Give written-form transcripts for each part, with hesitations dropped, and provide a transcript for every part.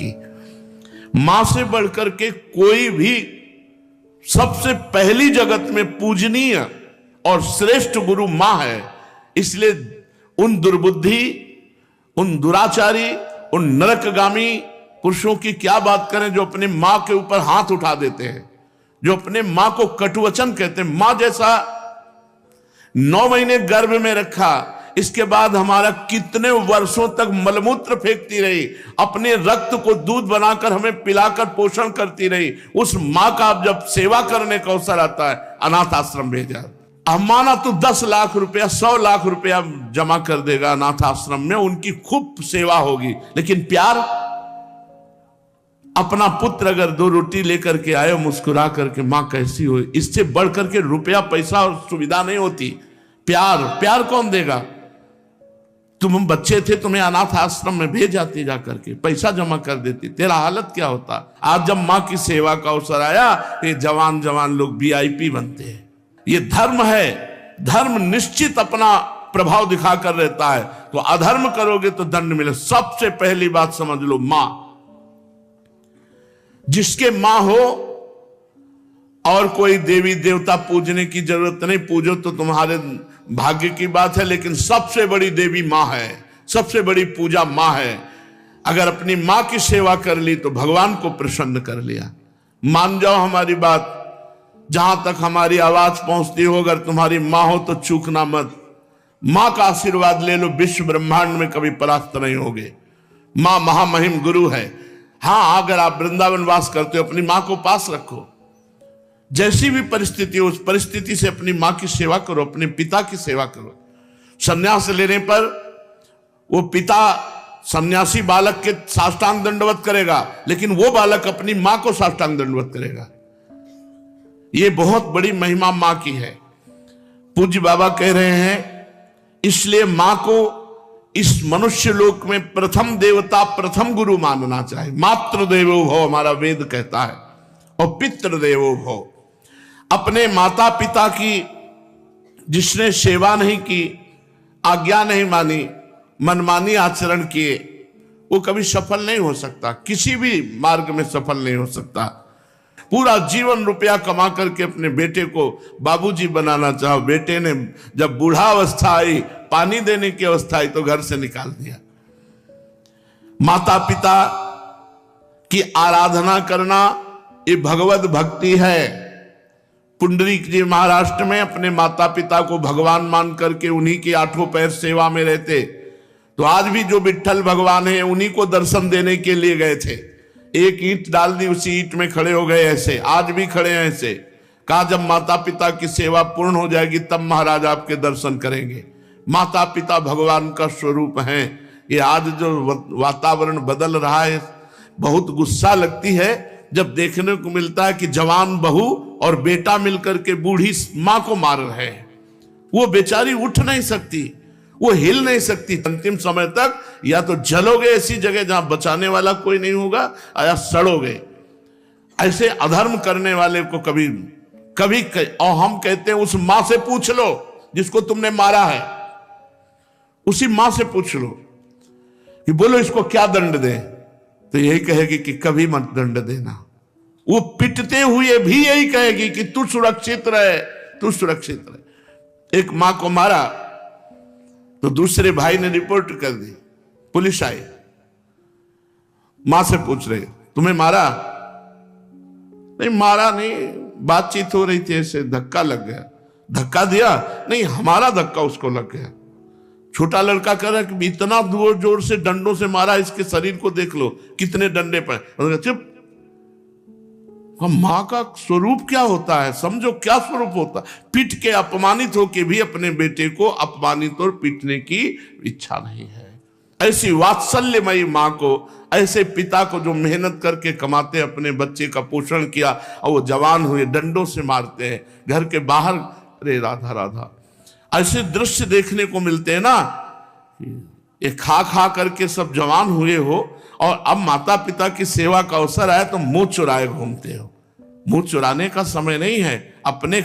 की। मां से बढ़कर के कोई भी सबसे पहली जगत में पूजनीय और श्रेष्ठ गुरु मां है। इसलिए उन दुर्बुद्धि, उन दुराचारी, उन नरकगामी पुरुषों की क्या बात करें जो अपने मां के ऊपर हाथ उठा देते हैं, जो अपने मां को कटुवचन कहते हैं। मां जैसा 9 महीने गर्भ में रखा, इसके बाद हमारा कितने वर्षों तक मलमूत्र फेंकती रही, अपने रक्त को दूध बनाकर हमें पिलाकर पोषण करती रही, उस मां का अब जब सेवा करने का अवसर आता है, अनाथ आश्रम भेजा। माना तो 10 लाख रुपया, 100 लाख रुपया जमा कर देगा अनाथ आश्रम में, उनकी खूब सेवा होगी। लेकिन प्यार, अपना पुत्र अगर 2 रोटी लेकर के आए, मुस्कुरा करके मां कैसी हो, इससे बढ़ करके रुपया पैसा और सुविधा नहीं होती। प्यार कौन देगा? तुम बच्चे थे, तुम्हें अनाथ आश्रम में भेज जाती, जाकर के पैसा जमा कर देती, तेरा हालत क्या होता। आज जब मां की सेवा का अवसर आया, ये जवान जवान लोग VIP बनते हैं। ये धर्म है, धर्म निश्चित अपना प्रभाव दिखा कर रहता है। तो अधर्म करोगे तो दंड मिले। सबसे पहली बात समझ लो, मां, जिसके मां हो और कोई देवी देवता पूजने की जरूरत नहीं, पूजो तो तुम्हारे भाग्य की बात है, लेकिन सबसे बड़ी देवी मां है, सबसे बड़ी पूजा मां है। अगर अपनी मां की सेवा कर ली तो भगवान को प्रसन्न कर लिया। मान जाओ हमारी बात, जहां तक हमारी आवाज पहुंचती हो, अगर तुम्हारी मां हो तो चूकना मत। मां का आशीर्वाद ले लो, विश्व ब्रह्मांड में कभी परास्त नहीं होगे। मां महामहिम गुरु है। हां, अगर आप वृंदावन वास करते हो, अपनी मां को पास रखो। जैसी भी परिस्थिति हो, उस परिस्थिति से अपनी मां की सेवा करो, अपने पिता की सेवा करो। संन्यास लेने पर वो पिता सन्यासी बालक के साष्टांग दंडवत करेगा, लेकिन वो बालक अपनी मां को साष्टांग दंडवत करेगा। ये बहुत बड़ी महिमा मां की है। पूज्य बाबा कह रहे हैं, इसलिए मां को इस मनुष्य लोक में प्रथम देवता, प्रथम गुरु मानना चाहिए। मातृ देवो भव हमारा वेद कहता है, और पितृ देवो भव। अपने माता पिता की जिसने सेवा नहीं की, आज्ञा नहीं मानी, मनमानी आचरण किए, वो कभी सफल नहीं हो सकता, किसी भी मार्ग में सफल नहीं हो सकता। पूरा जीवन रुपया कमा करके अपने बेटे को बाबूजी बनाना चाहो, बेटे ने जब बूढ़ा अवस्था आई, पानी देने की अवस्था आई, तो घर से निकाल दिया। माता पिता की आराधना करना ये भगवत भक्ति है। पुंडरीक जी महाराष्ट्र में अपने माता पिता को भगवान मान करके उन्हीं के 8 पैर सेवा में रहते। तो आज भी जो विट्ठल भगवान है, उन्हीं को दर्शन देने के लिए गए थे। एक ईंट डाल दी, उसी ईंट में खड़े हो गए। ऐसे आज भी खड़े हैं। ऐसे कहा, जब माता पिता की सेवा पूर्ण हो जाएगी तब महाराज आपके दर्शन करेंगे। माता पिता भगवान का स्वरूप हैं। ये आज जो वातावरण बदल रहा है, बहुत गुस्सा लगती है जब देखने को मिलता है कि जवान बहू और बेटा मिलकर के बूढ़ी मां को मार रहे हैं। वो बेचारी उठ नहीं सकती, वो हिल नहीं सकती। अंतिम समय तक या तो जलोगे ऐसी जगह जहां बचाने वाला कोई नहीं होगा, या सड़ोगे। ऐसे अधर्म करने वाले को कभी कभी और हम कहते हैं उस मां से पूछ लो जिसको तुमने मारा है, उसी मां से पूछ लो कि बोलो इसको क्या दंड दे, तो यही कहेगी कि कभी मत दंड देना। वो पिटते हुए भी यही कहेगी कि तू सुरक्षित रहे, तू सुरक्षित रहे। एक मां को मारा तो दूसरे भाई ने रिपोर्ट कर दी, पुलिस आई, मां से पूछ रहे तुम्हें मारा? नहीं मारा नहीं, बातचीत हो रही थी, ऐसे धक्का लग गया। धक्का दिया? नहीं, हमारा धक्का उसको लग गया। छोटा लड़का कह रहा है कि इतना जोर जोर से डंडों से मारा, इसके शरीर को देख लो कितने डंडे पर। चुप। मां का स्वरूप क्या होता है, समझो क्या स्वरूप होता है। पीट के अपमानित होके भी अपने बेटे को अपमानित और पीटने की इच्छा नहीं है। ऐसी वात्सल्यमयी मां को, ऐसे पिता को जो मेहनत करके कमाते अपने बच्चे का पोषण किया और वो जवान हुए, डंडों से मारते हैं घर के बाहर। अरे राधा राधा, ऐसे दृश्य देखने को मिलते हैं ना। ये खा खा करके सब जवान हुए हो और अब माता पिता की सेवा का अवसर आया तो मुंह चुराए घूमते हो। मुंह चुराने का समय नहीं है, अपने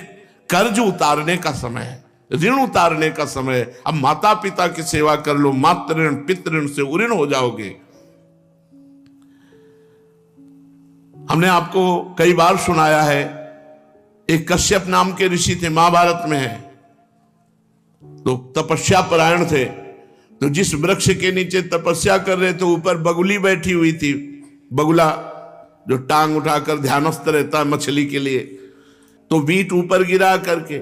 कर्ज उतारने का समय है, ऋण उतारने का समय है। अब माता पिता की सेवा कर लो, मातृ ऋण पितृ ऋण से उऋण हो जाओगे। हमने आपको कई बार सुनाया है, एक कश्यप नाम के ऋषि थे, महाभारत में है, तो तपस्या परायण थे। तो जिस वृक्ष के नीचे तपस्या कर रहे थे ऊपर बगुली बैठी हुई थी, बगुला जो टांग उठाकर ध्यानस्थ रहता है मछली के लिए, तो बीट ऊपर गिरा करके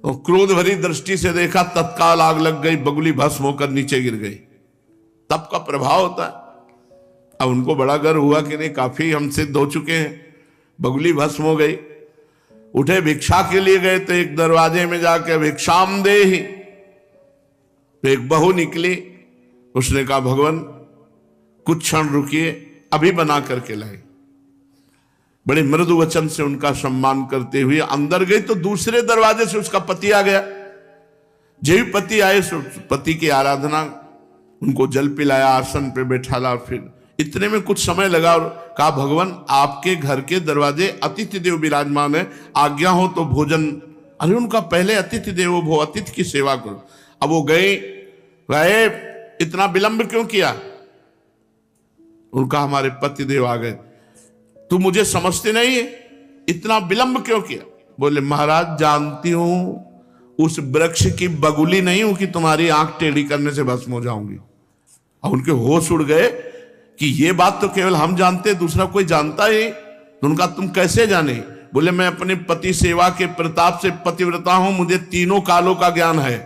तो क्रोध भरी दृष्टि से देखा, तत्काल आग लग गई, बगुली भस्म होकर नीचे गिर गई। तप का प्रभाव होता है। अब उनको बड़ा गर्व हुआ कि नहीं, काफी हम सिद्ध हो चुके हैं, बगुली भस्म हो गई। उठे भिक्षा के लिए गए तो एक दरवाजे में जाके भिक्षाम दे ही, तो एक बहू निकली। उसने कहा भगवान कुछ क्षण रुकिए, अभी बना करके लाई। बड़े मृदु वचन से उनका सम्मान करते हुए अंदर गई तो दूसरे दरवाजे से उसका पति आ गया। जब भी पति आए पति की आराधना, उनको जल पिलाया, आसन पे बैठाला, फिर इतने में कुछ समय लगा और कहा भगवान आपके घर के दरवाजे अतिथि देव विराजमान है, आज्ञा हो तो भोजन। अरे उनका पहले अतिथि देवो भव, अतिथि की सेवा करो। अब वो गए, इतना विलंब क्यों किया? उनका हमारे पति देव आ गए, तू मुझे समझते नहीं है, इतना विलंब क्यों किया? बोले महाराज जानती हूं उस वृक्ष की बगुली नहीं हूं कि तुम्हारी आंख टेढ़ी करने से भस्म हो जाऊंगी। और उनके होश उड़ गए कि ये बात तो केवल हम जानते, दूसरा कोई जानता ही। तो उनका तुम कैसे जाने? बोले मैं अपने पति सेवा के प्रताप से पतिव्रता हूं, मुझे तीनों कालों का ज्ञान है,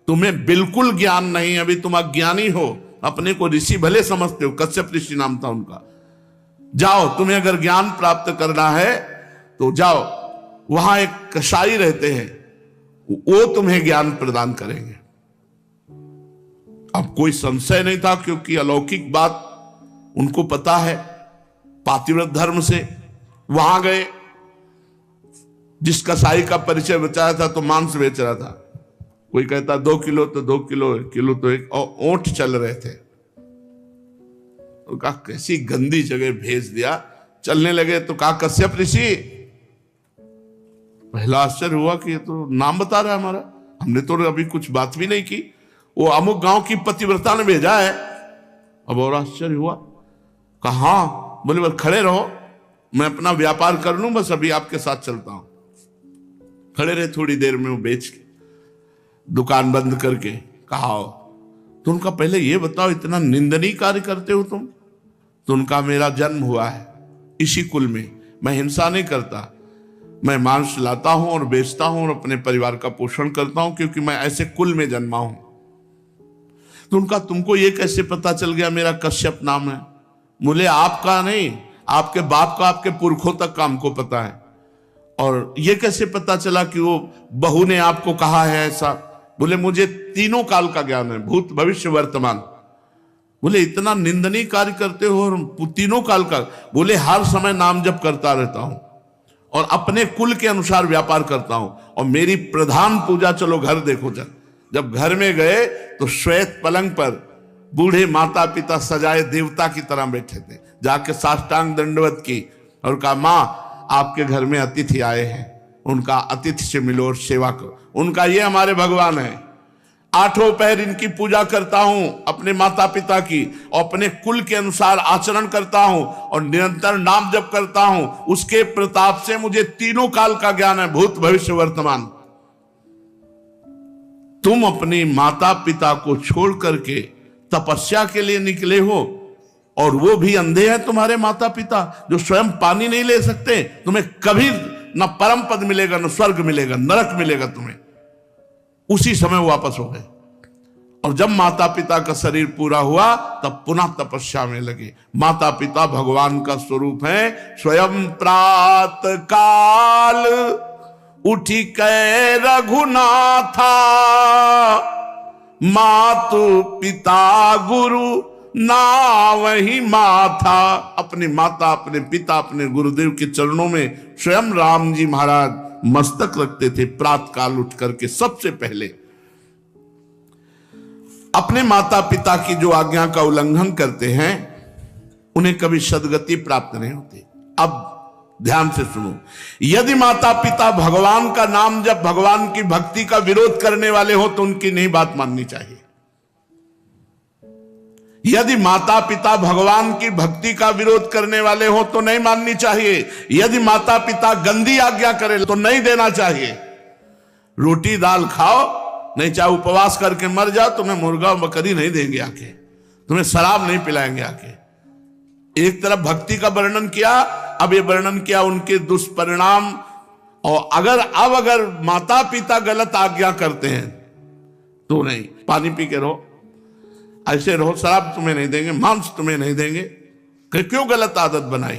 तुम्हें बिल्कुल ज्ञान नहीं, अभी तुम अज्ञानी हो, अपने को ऋषि भले समझते हो। कश्यप ऋषि नाम था उनका। जाओ, तुम्हें अगर ज्ञान प्राप्त करना है तो जाओ, वहां एक कसाई रहते हैं, वो तुम्हें ज्ञान प्रदान करेंगे। अब कोई संशय नहीं था क्योंकि अलौकिक बात उनको पता है, पातिव्रत धर्म से। वहां गए, जिस कसाई का परिचय बचाया था तो मांस बेच रहा था, कोई कहता 2 किलो तो 2 किलो, किलो तो एक, और ओंठ चल रहे थे। तो कहा कैसी गंदी जगह भेज दिया। चलने लगे तो कहा कश्यप ऋषि। पहला आश्चर्य हुआ कि ये तो नाम बता रहा है हमारा, हमने तो अभी कुछ बात भी नहीं की, वो अमुक गांव की पतिव्रता ने भेजा है। अब और आश्चर्य हुआ। कहा हाँ। बोले बस खड़े रहो, मैं अपना व्यापार कर लूं, बस अभी आपके साथ चलता हूं। खड़े रहे, थोड़ी देर में वो बेच के दुकान बंद करके कहा तो उनका पहले ये बताओ इतना निंदनीय कार्य करते हो तुम? तो उनका मेरा जन्म हुआ है इसी कुल में, मैं हिंसा नहीं करता, मैं मांस लाता हूं और बेचता हूं और अपने परिवार का पोषण करता हूं क्योंकि मैं ऐसे कुल में जन्मा हूं। तो उनका तुमको ये कैसे पता चल गया मेरा कश्यप नाम है? बोले आपका नहीं, आपके बाप का, आपके पुरखों तक का हमको पता है। और ये कैसे पता चला कि वो बहू ने आपको कहा है ऐसा? बोले मुझे तीनों काल का ज्ञान है, भूत भविष्य वर्तमान। बोले इतना निंदनीय कार्य करते हो और तीनों काल का? बोले हर समय नाम जप करता रहता हूं और अपने कुल के अनुसार व्यापार करता हूं, और मेरी प्रधान पूजा, चलो घर देखो। जब घर में गए तो श्वेत पलंग पर बूढ़े माता पिता सजाए देवता की तरह बैठे थे। जाके साष्टांग दंडवत की और कहा मां आपके घर में अतिथि आए हैं, उनका अतिथि से मिलो और सेवा करो। उनका ये हमारे भगवान है, 8 पहर इनकी पूजा करता हूं, अपने माता पिता की, और अपने कुल के अनुसार आचरण करता हूं और निरंतर नाम जप करता हूं। उसके प्रताप से मुझे तीनों काल का ज्ञान है, भूत भविष्य वर्तमान। तुम अपनी माता पिता को छोड़ करके तपस्या के लिए निकले हो, और वो भी अंधे हैं तुम्हारे माता पिता जो स्वयं पानी नहीं ले सकते। तुम्हें कभी न परम पद मिलेगा, न स्वर्ग मिलेगा, नरक मिलेगा तुम्हें। उसी समय वापस हो गए, और जब माता पिता का शरीर पूरा हुआ तब पुनः तपस्या में लगे। माता पिता भगवान का स्वरूप है। स्वयं प्रात काल उठी कै रघुनाथा, मातु पिता गुरु ना वही माथा। अपने माता, अपने पिता, अपने गुरुदेव के चरणों में स्वयं राम जी महाराज मस्तक रखते थे। प्रात काल उठ करके सबसे पहले अपने माता पिता की जो आज्ञा का उल्लंघन करते हैं उन्हें कभी सद्गति प्राप्त नहीं होती। अब ध्यान से सुनो, यदि माता पिता भगवान का नाम जब भगवान की भक्ति का विरोध करने वाले हो तो उनकी नहीं बात माननी चाहिए। यदि माता पिता भगवान की भक्ति का विरोध करने वाले हो तो नहीं माननी चाहिए। यदि माता पिता गंदी आज्ञा करे तो नहीं देना चाहिए। रोटी दाल खाओ, नहीं चाहे उपवास करके मर जाओ, तुम्हें मुर्गा बकरी नहीं देंगे आके, तुम्हें शराब नहीं पिलाएंगे आके। एक तरफ भक्ति का वर्णन किया, अब ये वर्णन किया उनके दुष्परिणाम। और अगर माता पिता गलत आज्ञा करते हैं तो नहीं, पानी पी के रहो, ऐसे रहो, शराब तुम्हें नहीं देंगे, मांस तुम्हें नहीं देंगे। क्यों गलत आदत बनाई?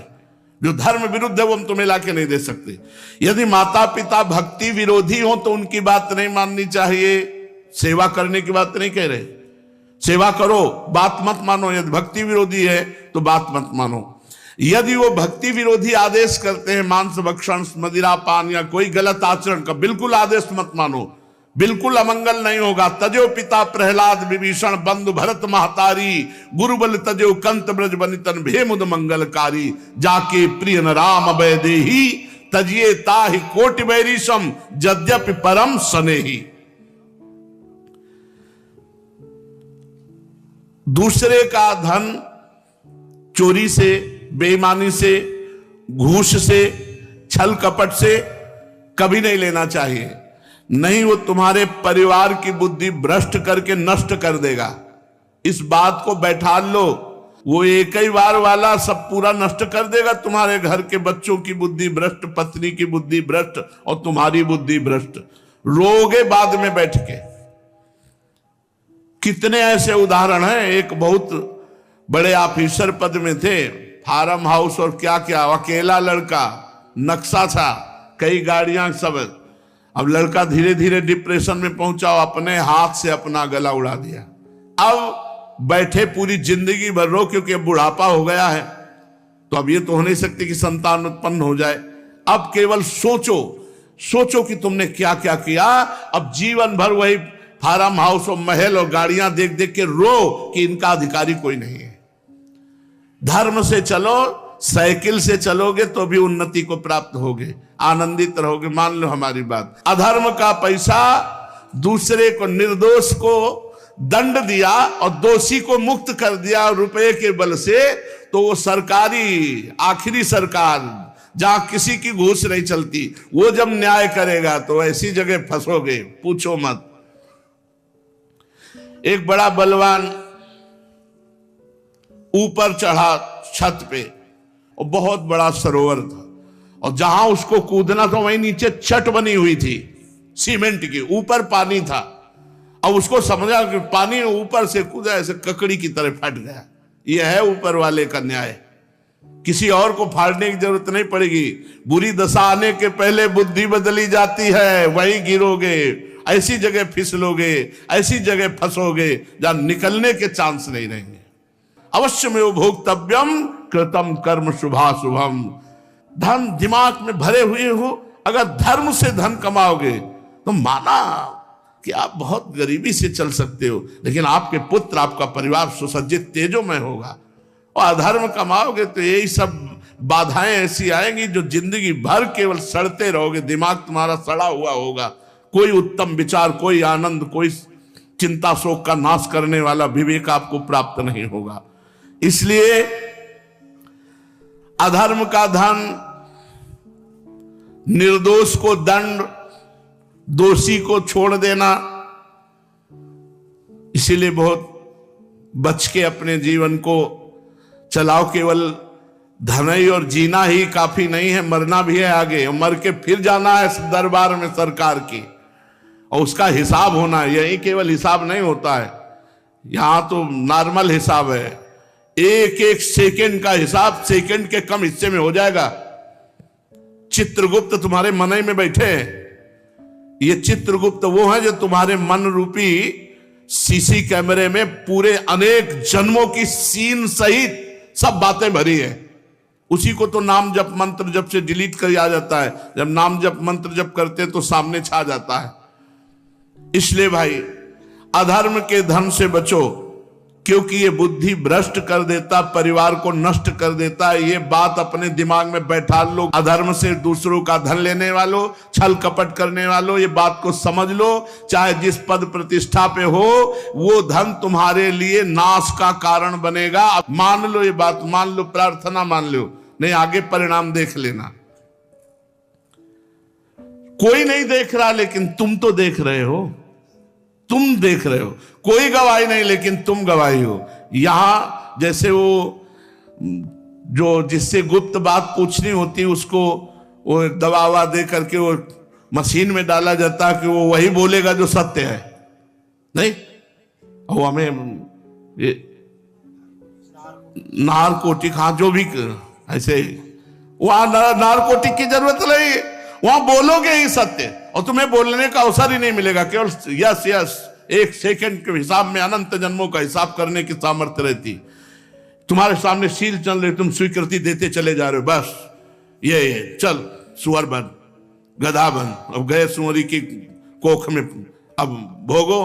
जो धर्म विरुद्ध है वो हम तुम्हें लाके नहीं दे सकते। यदि माता पिता भक्ति विरोधी हो तो उनकी बात नहीं माननी चाहिए। सेवा करने की बात नहीं कह रहे, सेवा करो, बात मत मानो। यदि भक्ति विरोधी है तो बात मत मानो। यदि वो भक्ति विरोधी आदेश करते हैं, मांस भक्षण, मदिरा पान या कोई गलत आचरण का, बिल्कुल आदेश मत मानो, बिल्कुल अमंगल नहीं होगा। तजो पिता प्रहलाद विभीषण बंधु भरत महतारी, गुरु बल तजो कंत ब्रज बनितन भेमुद मंगलकारी, जाके प्रिय न राम अभय देही, तजिए ताहि कोटि बैरीशम यद्यपि परम स्नेही। दूसरे का धन चोरी से, बेईमानी से, घूस से, छल कपट से कभी नहीं लेना चाहिए। नहीं, वो तुम्हारे परिवार की बुद्धि भ्रष्ट करके नष्ट कर देगा। इस बात को बैठा लो, वो एक ही बार वाला सब पूरा नष्ट कर देगा। तुम्हारे घर के बच्चों की बुद्धि भ्रष्ट, पत्नी की बुद्धि भ्रष्ट और तुम्हारी बुद्धि भ्रष्ट। रोगे बाद में बैठ के। कितने ऐसे उदाहरण हैं। एक बहुत बड़े ऑफिसर पद में थे, फार्म हाउस और क्या क्या, अकेला लड़का, नक्शा था, कई गाड़ियां, सब। अब लड़का धीरे धीरे डिप्रेशन में पहुंचा, अपने हाथ से अपना गला उड़ा दिया। अब बैठे पूरी जिंदगी भर रो, क्योंकि अब बुढ़ापा हो गया है, तो अब ये तो हो नहीं सकती कि संतान उत्पन्न हो जाए। अब केवल सोचो कि तुमने क्या क्या किया। अब जीवन भर वही फार्म हाउस और महल और गाड़ियां देख देख के रो कि इनका अधिकारी कोई नहीं है। धर्म से चलो, साइकिल से चलोगे तो भी उन्नति को प्राप्त होगे, आनंदित रहोगे। मान लो हमारी बात। अधर्म का पैसा दूसरे को, निर्दोष को दंड दिया और दोषी को मुक्त कर दिया रुपए के बल से, तो वो सरकारी, आखिरी सरकार जहां किसी की घूस नहीं चलती, वो जब न्याय करेगा तो ऐसी जगह फंसोगे, पूछो मत। एक बड़ा बलवान ऊपर चढ़ा छत पे, और बहुत बड़ा सरोवर था, और जहां उसको कूदना था वहीं नीचे छत बनी हुई थी सीमेंट की, ऊपर पानी था। अब उसको समझा कि पानी ऊपर से कूदा, ऐसे ककड़ी की तरह फट गया। यह है ऊपर वाले का न्याय। किसी और को फाड़ने की जरूरत नहीं पड़ेगी। बुरी दशा आने के पहले बुद्धि बदली जाती है, वहीं गिरोगे, ऐसी जगह फिसलोगे, ऐसी जगह फंसोगे जहां निकलने के चांस नहीं रहेंगे। अवश्य में भोक्तव्यम कृतम कर्म शुभाशुभम। धन दिमाग में भरे हुए हो, अगर धर्म से धन कमाओगे तो माना कि आप बहुत गरीबी से चल सकते हो, लेकिन आपके पुत्र, आपका परिवार सुसज्जित तेजोमय होगा। और अधर्म कमाओगे तो यही सब बाधाएं ऐसी आएंगी जो जिंदगी भर केवल सड़ते रहोगे। दिमाग तुम्हारा सड़ा हुआ होगा, कोई उत्तम विचार, कोई आनंद, कोई चिंता शोक का नाश करने वाला विवेक आपको प्राप्त नहीं होगा। इसलिए अधर्म का धन, निर्दोष को दंड, दोषी को छोड़ देना, इसीलिए बहुत बच के अपने जीवन को चलाओ। केवल धन ही और जीना ही काफी नहीं है, मरना भी है आगे, और मर के फिर जाना है दरबार में सरकार की, और उसका हिसाब होना है। यही केवल हिसाब नहीं होता है, यहां तो नॉर्मल हिसाब है। एक एक सेकंड का हिसाब सेकंड के कम हिस्से में हो जाएगा। चित्रगुप्त तुम्हारे मन ही में बैठे हैं। ये चित्रगुप्त वो है जो तुम्हारे मन रूपी सीसी कैमरे में पूरे अनेक जन्मों की सीन सहित सब बातें भरी है। उसी को तो नाम जप मंत्र जप से डिलीट कर आ जाता है। जब नाम जप मंत्र जप करते हैं तो सामने छा जाता है। इसलिए भाई, अधर्म के धन से बचो, क्योंकि ये बुद्धि भ्रष्ट कर देता, परिवार को नष्ट कर देता है। ये बात अपने दिमाग में बैठा लो, अधर्म से दूसरों का धन लेने वालों, छल कपट करने वालों, ये बात को समझ लो। चाहे जिस पद प्रतिष्ठा पे हो, वो धन तुम्हारे लिए नाश का कारण बनेगा। मान लो ये बात, मान लो, प्रार्थना मान लो, नहीं आगे परिणाम देख लेना। कोई नहीं देख रहा, लेकिन तुम तो देख रहे हो, तुम देख रहे हो। कोई गवाही नहीं, लेकिन तुम गवाही हो। यहां जैसे वो जो जिससे गुप्त बात पूछनी होती, उसको वो दवा ववा दे करके वो मशीन में डाला जाता है कि वो वही बोलेगा जो सत्य है। नहीं, वो हमें ये नारकोटिक, हाँ जो भी ऐसे, वहां नारकोटिक की जरूरत नहीं, वहां बोलोगे ही सत्य, और तुम्हें बोलने का अवसर ही नहीं मिलेगा। केवल यस यस, एक सेकंड के हिसाब में अनंत जन्मों का हिसाब करने की सामर्थ्य रहती। तुम्हारे सामने शील चल रही, तुम स्वीकृति देते चले जा रहे हो। बस ये चल सुअर बन, गधा बन, अब गए सुअरी की कोख में, अब भोगो।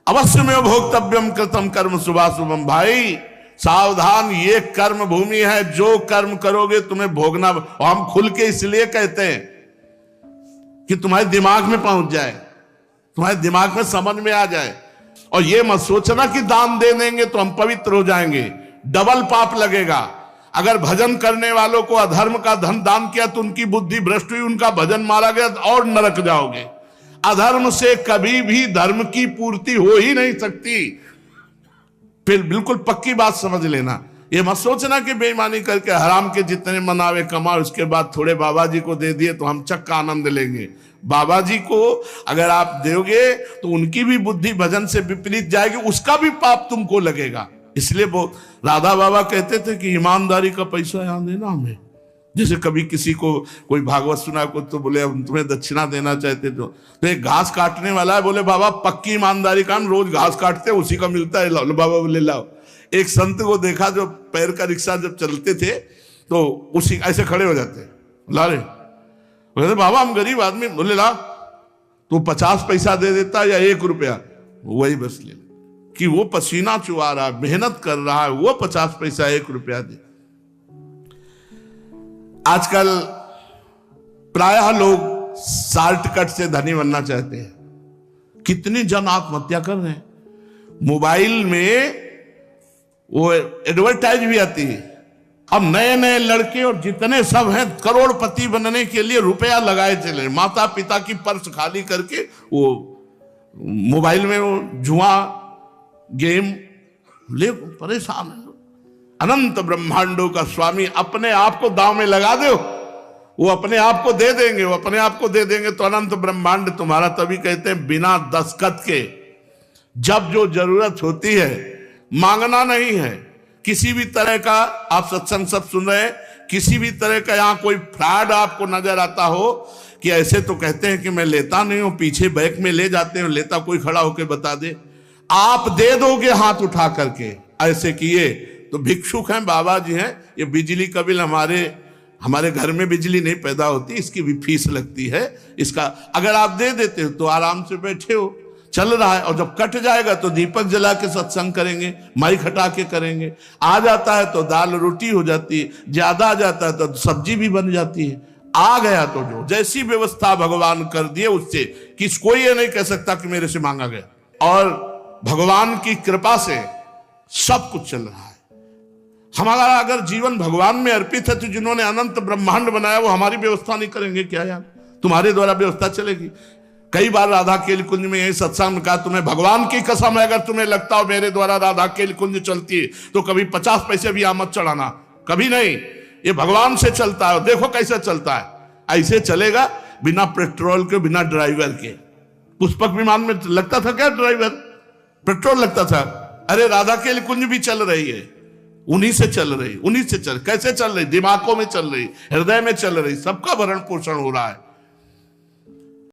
अवश्य में भोक्तव्यम कृतम कर्म शुभाशुभम। भाई सावधान, ये कर्म भूमि है, जो कर्म करोगे तुम्हें भोगना। और हम खुल के इसलिए कहते हैं कि तुम्हारे दिमाग में पहुंच जाए, तुम्हारे दिमाग में समझ में आ जाए। और ये मत सोचना कि दान दे देंगे तो हम पवित्र हो जाएंगे, डबल पाप लगेगा। अगर भजन करने वालों को अधर्म का धन दान किया तो उनकी बुद्धि भ्रष्ट हुई, उनका भजन मारा गया और नरक जाओगे। अधर्म से कभी भी धर्म की पूर्ति हो ही नहीं सकती। फिर बिल्कुल पक्की बात समझ लेना, ये मत सोचना कि बेईमानी करके हराम के जितने मनावे कमाओ, उसके बाद थोड़े बाबा जी को दे दिए तो हम चक्का आनंद लेंगे। बाबा जी को अगर आप दोगे तो उनकी भी बुद्धि भजन से विपरीत जाएगी, उसका भी पाप तुमको लगेगा। इसलिए वो राधा बाबा कहते थे कि ईमानदारी का पैसा यहां देना हमें। जैसे कभी किसी को कोई भागवत सुना को तो बोले हम तुम्हें दक्षिणा देना चाहते, तो एक घास काटने वाला है, बोले बाबा पक्की ईमानदारी का, हम रोज घास काटते हैं, उसी का मिलता है, लो बाबा बोले लाओ। एक संत को देखा जो पैर का रिक्शा जब चलते थे तो उसी ऐसे खड़े हो जाते, ला रे, बोले बाबा हम गरीब आदमी, बोले ला, तो 50 पैसा दे देता या 1 रुपया, वही बस ले, कि वो पसीना चुआ रहा है, मेहनत कर रहा है, वो 50 पैसा 1 रुपया दे। आजकल प्रायः लोग शॉर्टकट से धनी बनना चाहते हैं। कितनी जन आत्महत्या कर रहे हैं। मोबाइल में वो एडवर्टाइज भी आती है, अब नए नए लड़के और जितने सब हैं करोड़पति बनने के लिए रुपया लगाए चले, माता पिता की पर्स खाली करके वो मोबाइल में वो जुआ गेम ले परेशान है। अनंत ब्रह्मांडों का स्वामी अपने आप को दांव में लगा दो, वो अपने आप को दे देंगे, वो अपने आप को दे देंगे। तो अनंत ब्रह्मांड तुम्हारा, तभी कहते हैं बिना दस्तखत के जब जो जरूरत होती है, मांगना नहीं है। किसी भी तरह का, आप सत्संग सब सुन रहे हैं, किसी भी तरह का यहां कोई फ्रॉड आपको नजर आता हो कि ऐसे तो कहते हैं कि मैं लेता नहीं हूं, पीछे बैग में ले जाते हैं, लेता कोई खड़ा होकर बता दे, आप दे दोगे हाथ उठा करके। ऐसे किए तो भिक्षुक हैं, बाबा जी हैं। ये बिजली का बिल हमारे घर में बिजली नहीं पैदा होती, इसकी भी फीस लगती है। इसका अगर आप दे देते हो तो आराम से बैठे हो, चल रहा है। और जब कट जाएगा तो दीपक जला के सत्संग करेंगे, माइक हटा के करेंगे। आ जाता है तो दाल रोटी हो जाती है, ज्यादा आ जाता है तो सब्जी भी बन जाती है। आ गया तो जो जैसी व्यवस्था भगवान कर दिए, उससे कोई ये नहीं कह सकता कि मेरे से मांगा गया। और भगवान की कृपा से सब कुछ चल रहा है। हमारा अगर जीवन भगवान में अर्पित है तो जिन्होंने अनंत ब्रह्मांड बनाया वो हमारी व्यवस्था नहीं करेंगे क्या यार? तुम्हारे द्वारा व्यवस्था चलेगी। कई बार राधा केली कुंज में यही सत्संग में कहा, तुम्हें भगवान की कसम है, अगर तुम्हें लगता हो मेरे द्वारा राधा केली कुंज चलती है तो कभी 50 पैसे भी आमद चढ़ाना, कभी नहीं। ये भगवान से चलता है, देखो कैसे चलता है। ऐसे चलेगा बिना पेट्रोल के, बिना ड्राइवर के। पुष्पक विमान में लगता था क्या ड्राइवर? पेट्रोल लगता था। अरे राधा केली कुंज भी चल रही है, उन्हीं से चल रही, उन्हीं से चल। कैसे चल रही? दिमागों में चल रही, हृदय में चल रही, सबका भरण पोषण हो रहा है।